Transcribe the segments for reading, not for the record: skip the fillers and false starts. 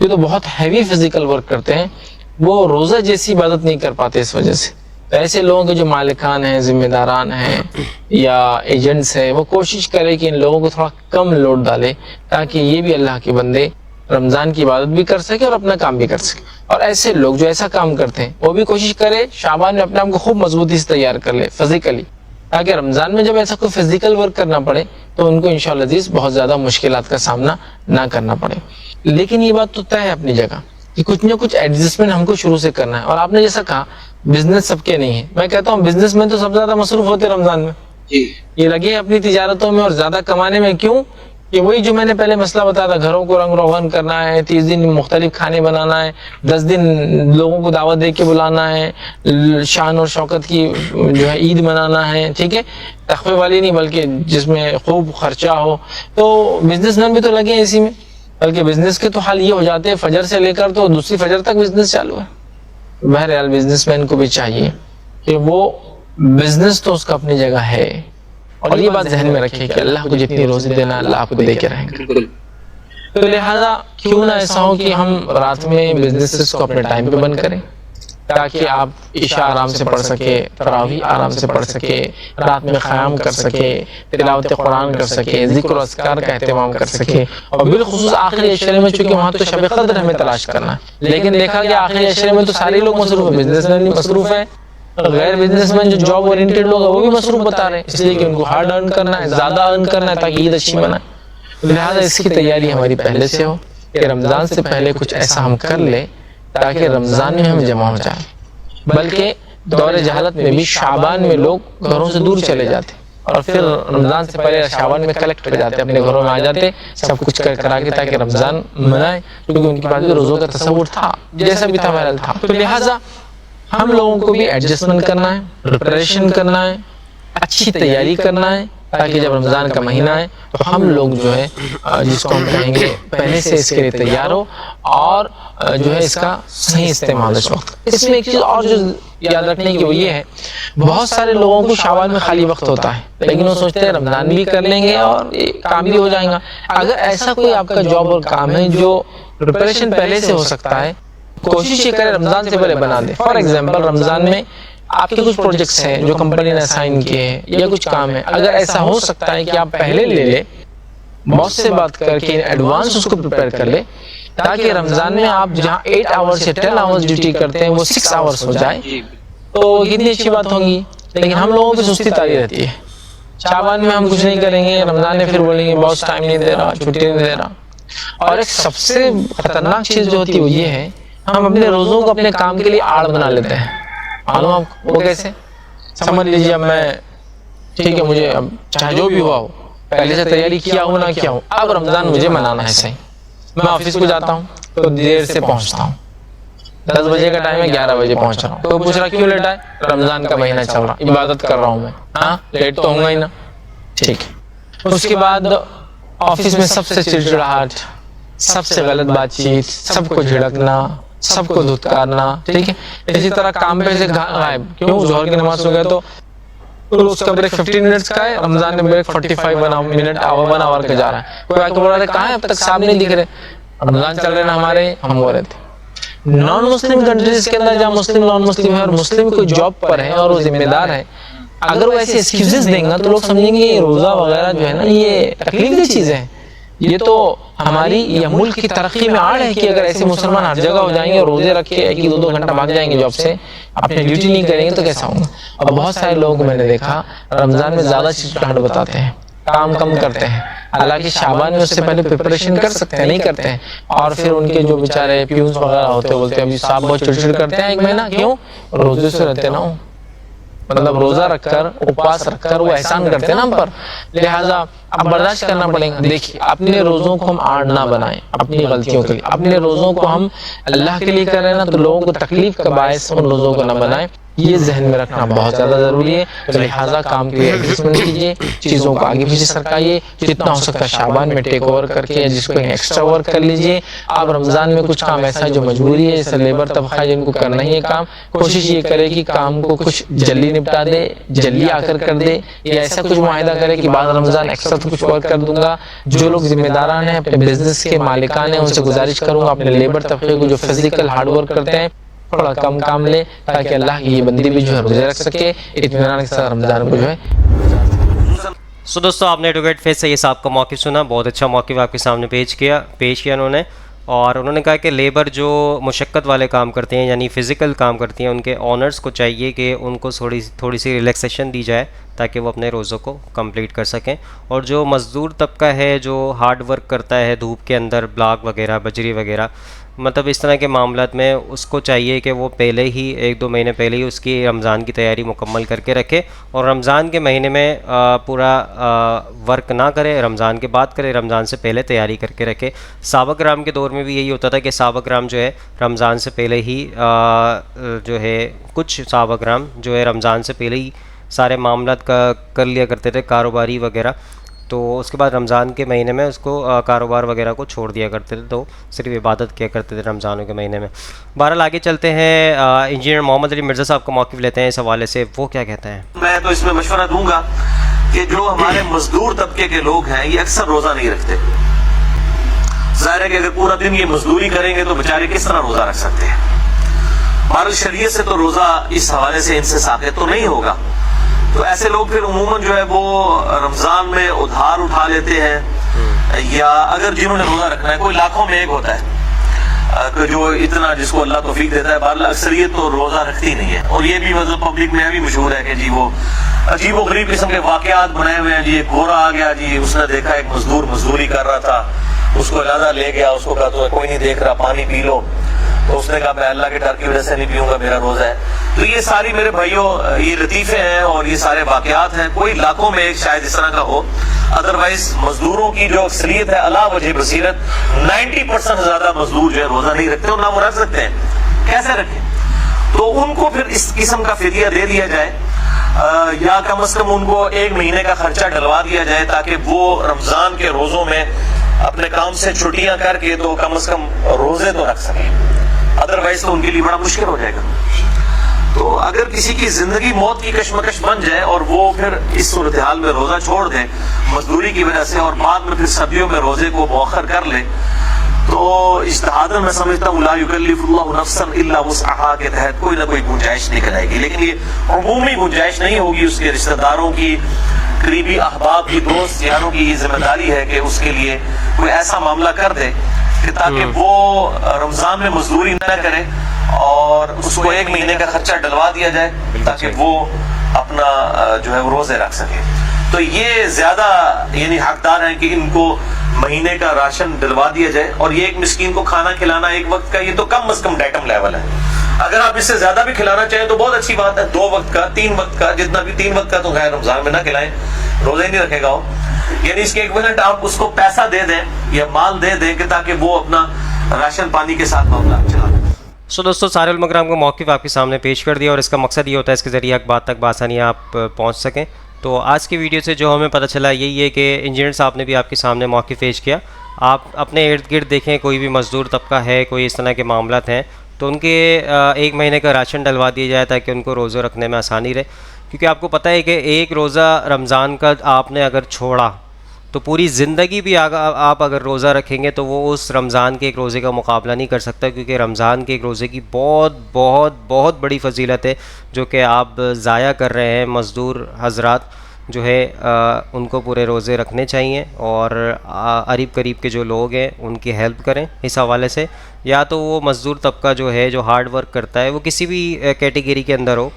جو تو بہت ہیوی فزیکل ورک کرتے ہیں وہ روزہ جیسی عبادت نہیں کر پاتے اس وجہ سے. تو ایسے لوگوں کے جو مالکان ہیں, ذمہ داران ہیں یا ایجنٹس ہیں, وہ کوشش کرے کہ ان لوگوں کو تھوڑا کم لوڈ ڈالے تاکہ یہ بھی اللہ کے بندے رمضان کی عبادت بھی کر سکے اور اپنا کام بھی کر سکے. اور ایسے لوگ جو ایسا کام کرتے ہیں وہ بھی کوشش کرے شعبان میں اپنے آپ کو خوب مضبوطی سے تیار کر لے فزیکلی, تاکہ رمضان میں جب ایسا کوئی فزیکل ورک کرنا پڑے تو ان کو انشاءاللہ عزیز بہت زیادہ مشکلات کا سامنا نہ کرنا پڑے. لیکن یہ بات تو طے ہے اپنی جگہ کہ کچھ نہ کچھ ایڈجسٹمنٹ ہم کو شروع سے کرنا ہے. اور آپ نے جیسا کہا بزنس سب کے نہیں ہے, میں کہتا ہوں بزنس میں تو سب سے زیادہ مصروف ہوتے رمضان میں, یہ لگے ہیں اپنی تجارتوں میں اور زیادہ کمانے میں. کیوں کہ وہی جو میں نے پہلے مسئلہ بتایا تھا, گھروں کو رنگ روغن کرنا ہے, 30 دن مختلف کھانے بنانا ہے, 10 دن لوگوں کو دعوت دے کے بلانا ہے, شان اور شوکت کی جو ہے عید منانا ہے, ٹھیک ہے, تخفے والی نہیں بلکہ جس میں خوب خرچہ ہو. تو بزنس مین بھی تو لگے ہیں اسی میں, بلکہ بزنس کے تو حال یہ ہو جاتے ہیں فجر سے لے کر تو دوسری فجر تک بزنس چالو ہے. بہرحال بزنس مین کو بھی چاہیے کہ وہ بزنس تو اس کا اپنی جگہ ہے, اور یہ بات ذہن میں رکھے کہ اللہ کو جتنی روزی دینا اللہ آپ کو دے کے رہیں گے. تو لہٰذا کیوں نہ ایسا ہو کہ ہم رات میں بزنس کو اپنے ٹائم پہ بند کریں تاکہ آپ عشاء آرام سے پڑھ سکے, تراویح آرام سے پڑھ سکے, رات میں قیام کر سکے, تلاوت قرآن کر سکے, ذکر و اذکار کا اہتمام کر سکے. اور بالخصوص آخری عشرے میں چونکہ وہاں تو شب قدر ہمیں تلاش کرنا ہے, لیکن دیکھا کہ آخری عشرے میں تو سارے لوگ مصروف ہیں, بزنس مین بھی مصروف ہیں, غیر بزنس مین جو جاب اورینٹڈ لوگ ہیں وہ بھی مصروف بتا رہے ہیں, اس لیے کہ ان کو ہارڈ ارن کرنا ہے, زیادہ ارن کرنا ہے تاکہ عید اچھی منائے. لہٰذا اس کی تیاری ہماری پہلے سے ہو کہ رمضان سے پہلے کچھ ایسا ہم کر لیں تاکہ رمضان میں ہم جمع ہو جائیں. بلکہ دور جہالت میں بھی شعبان میں لوگ گھروں سے دور چلے جاتے اور پھر رمضان سے پہلے شعبان میں کلیکٹ ہو جاتے, اپنے گھروں میں آ جاتے سب کچھ کرا کے تاکہ رمضان منائے, کیونکہ ان کے پاس بھی روزوں کا تصور تھا جیسا بھی تھا بہرحال تھا. تو لہٰذا ہم لوگوں کو بھی ایڈجسٹمنٹ کرنا ہے, پریپریشن کرنا ہے, اچھی تیاری کرنا ہے تاکہ جب رمضان کا مہینہ ہے تو ہم لوگ جو ہے جس کو ہم کہیں گے پہلے سے اس کے لیے تیار ہو اور جو ہے اس کا صحیح استعمال اس وقت. اس میں ایک چیز اور جو یاد رکھنے کی وہ یہ ہے, بہت سارے لوگوں کو شعبان میں خالی وقت ہوتا ہے لیکن وہ سوچتے ہیں رمضان بھی کر لیں گے اور کام بھی ہو جائے گا. اگر ایسا کوئی آپ کا جاب اور کام ہے جو پریپریشن پہلے سے ہو سکتا ہے, کوشش یہ کرے رمضان سے پہلے بنا دے. فار ایگزامپل رمضان میں آپ کے کچھ پروجیکٹس ہیں جو کمپنی نے اسائن کیے ہیں یا کچھ کام ہے, اگر ایسا ہو سکتا ہے کہ آپ پہلے لے لے, باس سے بات کر کے ایڈوانس اس کو پریپیئر کر لے تاکہ رمضان میں آپ جہاں 8 آورز یا 10 آورز ڈیوٹی کرتے ہیں وہ 6 آورز ہو جائے, تو کتنی اچھی بات ہوگی. لیکن ہم لوگوں کی سستی تاری رہتی ہے, شعبان میں ہم کچھ نہیں کریں گے, رمضان میں پھر بولیں گے باس ٹائم نہیں دے رہا, چھٹی نہیں دے رہا. اور ایک سب سے خطرناک چیز جو ہوتی ہے وہ یہ ہے, ہم اپنے روزوں کو اپنے کام کے لیے آڑ بنا لیتے ہیں. معلوم آپ وہ کیسے؟ سمجھ لیجیے اب میں ٹھیک ہے, مجھے اب چاہے جو بھی ہوا ہو پہلے سے تیاری کیا ہو نہ کیا ہو, اب رمضان مجھے منانا ہے صحیح. میں آفس کو جاتا ہوں تو دیر سے پہنچتا ہوں, 10 بجے کا ٹائم ہے 11 بجے پہنچ رہا ہوں. تو پوچھ رہا کیوں لیٹ آئے؟ رمضان کا مہینہ چل رہا, عبادت کر رہا ہوں میں. ہاں لیٹ تو ہوں گا ہی نا, ٹھیک ہے. اس کے بعد آفس میں سب سے چڑچڑاہٹ, سب سے غلط بات چیت, سب کو جھڑکنا, سب کو دھتکارنا, ٹھیک ہے. اسی طرح کام پہ سے غائب, کیوں ظہر کی نماز ہو گیا تو اس کا بریک 15 منٹس کا ہے, رمضان میں بریک 45 منٹ 1 آور کا جا رہا ہے. کوئی آ کے بول رہا ہے کہاں ہے, اب تک صاحب نہیں دکھ رہے, رمضان چل رہے نا ہمارے, ہم ہو رہے تھے. نان مسلم کنٹریز کے اندر جہاں مسلم نان مسلم ہے اور مسلم کوئی جاب پر ہے اور وہ ذمہ دار ہے, اگر وہ ایسے ایکسکیوزز دیں گا تو لوگ سمجھیں گے یہ روزہ وغیرہ جو ہے نا یہ تکلیف دہ چیزیں ہیں, یہ تو ہماری یا ملک کی ترقی میں آڑ ہے کہ اگر ایسے مسلمان ہر جگہ ہو جائیں گے اور روزے رکھ کے 1-2 گھنٹہ بھاگ جائیں گے جاب سے, اپنی ڈیوٹی نہیں کریں گے تو کیسا ہوگا. اور بہت سارے لوگوں کو میں نے دیکھا رمضان میں زیادہ چڑچڑاہٹ بتاتے ہیں, کام کم کرتے ہیں, حالانکہ شعبان میں اس سے پہلے پریپریشن کر سکتے ہیں, نہیں کرتے ہیں. اور پھر ان کے جو بیچارے پیونز وغیرہ ہوتے ہیں بولتے ہیں ابھی صاحب بہت چڑچڑ کرتے ہیں 1 مہینہ, کیوں روزے سے رہتے نہ ہوں, مطلب روزہ رکھ کر اپواس رکھ کر وہ احسان کرتے ہیں نا ہم پر, لہٰذا اب برداشت کرنا پڑے گا. دیکھیے اپنے روزوں کو ہم آڑ نہ بنائیں اپنی غلطیوں کے لیے, اپنے روزوں کو ہم اللہ کے لیے کر رہے ہیں نا تو لوگوں کو تکلیف کا باعث ان روزوں کو نہ بنائیں. یہ ذہن میں رکھنا بہت زیادہ ضروری ہے. تو لہٰذا کام کے لیے ایڈجسٹمنٹ کیجیے, چیزوں کو آگے پیچھے سرکائیے, جتنا ہو سکتا ہے شعبان میں ٹیک اوور کر کے جس کو ایکسٹرا ورک کر لیجیے. آپ رمضان میں کچھ کام ایسا ہے جو مجبوری ہے, جیسے لیبر طبقہ جن کو کرنا ہی ہے کام, کوشش یہ کرے کہ کام کو کچھ جلدی نپٹا دے, جلدی آ کر دے, یا ایسا کچھ معاہدہ کرے کہ بعد رمضان ایکسٹرا کچھ ورک کر دوں گا. جو لوگ ذمہ داران ہیں, اپنے بزنس کے مالکان ہیں, ان سے گزارش کروں گا اپنے لیبر طبقے کو جو فزیکل ہارڈ ورک کرتے ہیں تھوڑا کم کام لے, تاکہ اللہ کی یہ بندی بھی جو ہے روزے رکھ سکے, اطمینان کے ساتھ رمضان کو جو ہے. سو دوستوں, آپ نے ایڈوکیٹ فیض سید صاحب کا موقف سنا, بہت اچھا موقف آپ کے سامنے پیش کیا انہوں نے. اور انہوں نے کہا کہ لیبر جو مشقت والے کام کرتے ہیں یعنی فزیکل کام کرتی ہیں, ان کے آنرز کو چاہیے کہ ان کو تھوڑی سی ریلیکسیشن دی جائے تاکہ وہ اپنے روزوں کو کمپلیٹ کر سکیں. اور جو مزدور طبقہ ہے جو ہارڈ ورک کرتا ہے دھوپ کے اندر, بلاک وغیرہ, بجری وغیرہ, مطلب اس طرح کے معاملات میں اس کو چاہیے کہ وہ پہلے ہی 1-2 مہینے پہلے ہی اس کی رمضان کی تیاری مکمل کر کے رکھے, اور رمضان کے مہینے میں پورا ورک نہ کرے, رمضان کے بعد کرے, رمضان سے پہلے تیاری کر کے رکھے. صحابہ کرام کے دور میں بھی یہی ہوتا تھا کہ صحابہ کرام جو ہے رمضان سے پہلے ہی جو ہے کچھ صحابہ کرام جو ہے رمضان سے پہلے ہی سارے معاملات کر لیا کرتے تھے, کاروباری وغیرہ. تو اس کے بعد رمضان کے مہینے میں اس کو کاروبار وغیرہ کو چھوڑ دیا کرتے تھے, تو صرف عبادت کیا کرتے تھے رمضانوں کے مہینے میں. بہرحال آگے چلتے ہیں, انجینئر محمد علی مرزا صاحب کا موقف لیتے ہیں اس حوالے سے, وہ کیا کہتے ہیں. میں تو اس میں مشورہ دوں گا کہ جو ہمارے مزدور طبقے کے لوگ ہیں یہ اکثر روزہ نہیں رکھتے. ظاہر ہے کہ اگر پورا دن یہ مزدوری کریں گے تو بیچارے کس طرح روزہ رکھ سکتے ہیں. بہرحال شریعت سے تو روزہ اس حوالے سے ان سے ساقط تو نہیں ہوگا. تو ایسے لوگ پھر عموماً جو ہے وہ رمضان میں ادھار اٹھا لیتے ہیں, یا اگر جنہوں نے روزہ رکھنا ہے, کوئی لاکھوں میں ایک ہوتا ہے جو اتنا جس کو اللہ توفیق دیتا ہے. بہرحال اکثریت تو روزہ رکھتی نہیں ہے, اور یہ بھی مطلب پبلک میں بھی مشہور ہے کہ جی وہ عجیب و غریب قسم کے واقعات بنائے ہوئے ہیں. جی ایک گورا آ گیا, جی اس نے دیکھا ایک مزدور مزدوری کر رہا تھا, اس کو علیحدہ لے گیا, اس کو کہا تو کوئی نہیں دیکھ رہا, پانی پی لو. تو اس نے کہا میں اللہ کے ڈر کی وجہ سے نہیں پیوں گا, میرا روزہ ہے. تو یہ ساری میرے بھائیوں یہ لطیفے ہیں اور یہ سارے واقعات ہیں, کوئی لاکھوں میں ایک شاید اس طرح کا ہو. ادروائز مزدوروں کی جو اکثریت ہے علا وجہ بصیرت 90% زیادہ مزدور جو ہے روزہ نہیں رکھتے, اور نہ وہ رکھ سکتے ہیں. کیسے رکھیں؟ تو ان کو پھر اس قسم کا فدیہ دے دیا جائے, یا کم از کم ان کو 1 مہینے کا خرچہ ڈلوا دیا جائے, تاکہ وہ رمضان کے روزوں میں اپنے کام سے چھٹیاں کر کے تو کم از کم روزے تو رکھ سکیں. ادروائز تو ان کے لیے بڑا مشکل ہو جائے گا. تو اگر کسی کی زندگی موت کی کشمکش بن جائے اور وہ پھر اس صورتحال میں روزہ چھوڑ دے مزدوری کی وجہ سے, اور بعد میں پھر سردیوں میں روزے کو مؤخر کر لے, تو اجتہاداً میں سمجھتا ہوں لا یکلف اللہ نفسا الا وسعہا کے تحت کوئی نہ کوئی گنجائش نکل آئے گی. لیکن یہ عمومی گنجائش نہیں ہوگی. اس کے رشتہ داروں کی, قریبی احباب کی, دوست یاروں کی یہ ذمہ داری ہے کہ اس کے لیے کوئی ایسا معاملہ کر دے کہ تاکہ وہ رمضان میں مزدوری نہ کرے, اور اس کو 1 مہینے کا خرچہ ڈلوا دیا جائے تاکہ وہ اپنا جو ہے وہ روزے رکھ سکے. تو یہ زیادہ یعنی حقدار ہیں کہ ان کو مہینے کا راشن ڈلوا دیا جائے. اور یہ ایک مسکین کو کھانا کھلانا 1 وقت کا, یہ تو کم از کم ڈیٹم لیول ہے. اگر آپ اس سے زیادہ بھی کھلانا چاہیں تو بہت اچھی بات ہے, 2 وقت کا, 3 وقت کا, جتنا بھی. 3 وقت کا تو غیر رمضان میں نہ کھلائیں, روزہ ہی نہیں رکھے گا وہ. یعنی اس کے ایکویولنٹ آپ اس کو پیسہ دے دیں یا مال دے دیں کہ تاکہ وہ اپنا راشن پانی کے ساتھ معاملہ چلا. سو دوستوں, سارے علماء کرام کا موقف آپ کے سامنے پیش کر دیا, اور اس کا مقصد یہ ہوتا ہے اس کے ذریعے حق بات تک بآسانی آپ پہنچ سکیں. تو آج کی ویڈیو سے جو ہمیں پتہ چلا یہی ہے کہ انجینئر صاحب نے بھی آپ کے سامنے موقف پیش کیا. آپ اپنے ارد گرد دیکھیں, کوئی بھی مزدور طبقہ ہے, کوئی اس طرح کے معاملات ہیں, تو ان کے 1 مہینے کا راشن ڈلوا دیا جائے تاکہ ان کو روزہ رکھنے میں آسانی رہے. کیونکہ آپ کو پتہ ہے کہ ایک روزہ رمضان کا آپ نے اگر چھوڑا تو پوری زندگی بھی آپ اگر روزہ رکھیں گے تو وہ اس رمضان کے ایک روزے کا مقابلہ نہیں کر سکتا. کیونکہ رمضان کے ایک روزے کی بہت بہت بہت بڑی فضیلت ہے جو کہ آپ ضائع کر رہے ہیں. مزدور حضرات جو ہے ان کو پورے روزے رکھنے چاہیے, اور قریب قریب کے جو لوگ ہیں ان کی ہیلپ کریں اس حوالے سے. یا تو وہ مزدور طبقہ جو ہے جو ہارڈ ورک کرتا ہے وہ کسی بھی کیٹیگری کے اندر ہو,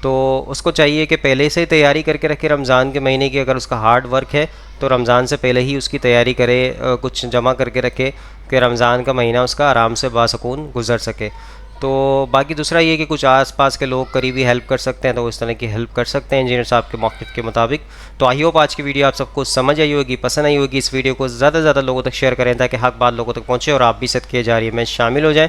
تو اس کو چاہیے کہ پہلے سے تیاری کر کے رکھے رمضان کے مہینے کی. اگر اس کا ہارڈ ورک ہے تو رمضان سے پہلے ہی اس کی تیاری کرے, کچھ جمع کر کے رکھے کہ رمضان کا مہینہ اس کا آرام سے باسکون گزر سکے. تو باقی دوسرا یہ کہ کچھ آس پاس کے لوگ قریبی ہیلپ کر سکتے ہیں تو اس طرح کی ہیلپ کر سکتے ہیں انجینئر صاحب کے موقف کے مطابق. تو آئی ہوپ آج کی ویڈیو آپ سب کو سمجھ آئی ہوگی, پسند آئی ہوگی. اس ویڈیو کو زیادہ سے زیادہ لوگوں تک شیئر کریں تاکہ حق بات لوگوں تک پہنچے اور آپ بھی صدقے جاریہ میں شامل ہو جائیں.